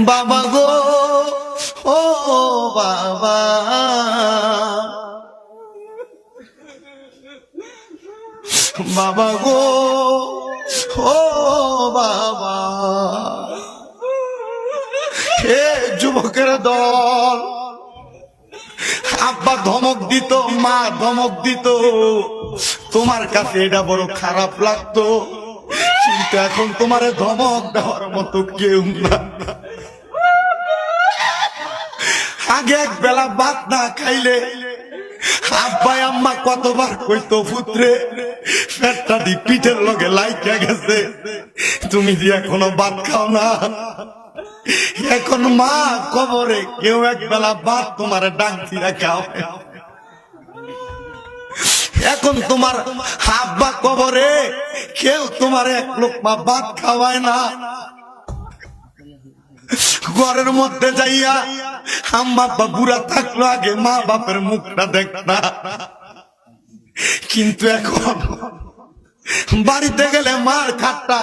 বাবা গো ও বাবা, বাবা গো ও বাবা। হে যুবকের দল, আব্বা ধমক দিত, মা ধমক দিত, তোমার কাছে এটা বড় খারাপ লাগতো, কিন্তু এখন তোমার ধমক দেওয়ার মতো কেউ না। আগে এক বেলা ভাত না খাইলে আব্বাই আম্মা কতবার কইতো, পুত্রে পেটটা দি পিঠের লগে লাইকা গেছে, তুমি যে এখনো ভাত খাও না। এখন মা কবরে কেউ এক বেলা ভাত তোমার ডাক দিয়া খাও। এখন তোমার আব্বা কবরে কেউ তোমার এক লোকমা ভাত খাওয়ায় না। ঘরের মধ্যে যাইয়া আম্মা আব্বা বুড়া থাকলো, আগে মা বাপের মুখটা দেখ না, কিন্তু এখন বাড়িতে গেলে মার খাটটা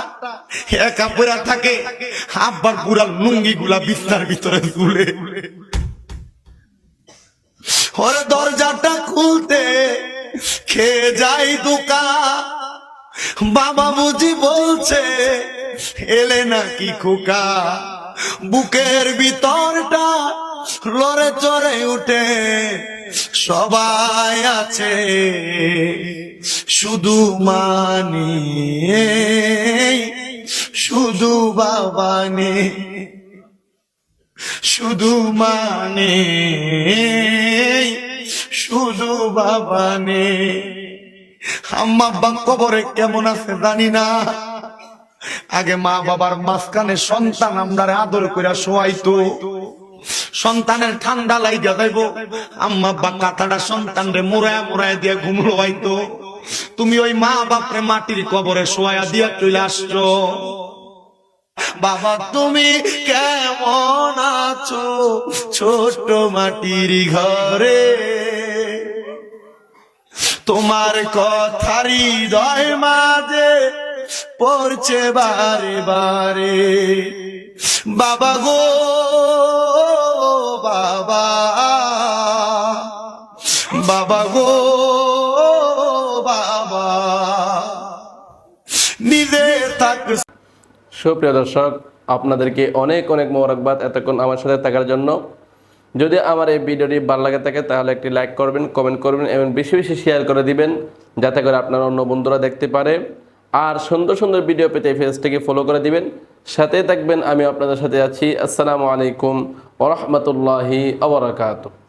একা পড়া থাকে, আব্বার পুরা লুঙ্গি গুলা বিছনার ভিতরে ঝুলে। ওর দরজাটা খুলতে খেয়ে যাই দোকা, বাবা বুঝি বলছে এলে নাকি খোকা। বুকের ভিতরটা লড়ে চড়ে উঠে, সবাই আছে শুধু মানে, শুধু বাবা নে, শুধু মানে, শুধু বাবা নে। আম্মা আব্বা কবরে কেমন আছে জানি না, আগে মা বাবার মাঝখানে সন্তান আমরা আদর করে শোয়াইতো, সন্তানের ঠান্ডা লাইগা যাইব, আম্মা আব্বা কাঁথাটা সন্তানরে মোড়ায়া মোড়ায়া দিয়ে ঘুমড়াইতো। তুমি ওই মা বাপরে মাটির কবরে শোয়া দিয়া চলে আসছো। বাবা তুমি কেমন আছো ছোট মাটির ঘরে, তোমার কথারি হৃদয় মাঝে পড়ছে বারে বারে। বাবা গো বাবা, বাবা গো বাবা, নিজে থাক। সুপ্রিয় দর্শক, আপনাদেরকে অনেক অনেক মোবারকবাদ এতক্ষণ আমার সাথে থাকার জন্য। যদি আমার এই ভিডিওটি ভালো লাগে থাকে তাহলে একটি লাইক করবেন, কমেন্ট করবেন এবং বেশি বেশি শেয়ার করে দিবেন, যাতে করে আপনার অন্য বন্ধুরা দেখতে পারে। আর সুন্দর সুন্দর ভিডিও পেতে পেজটিকে ফলো করে দিবেন, সাথে থাকবেন। আমি আপনাদের সাথে আছি। আসসালামু আলাইকুম ওয়া রাহমাতুল্লাহি ওয়া বারাকাতুহু।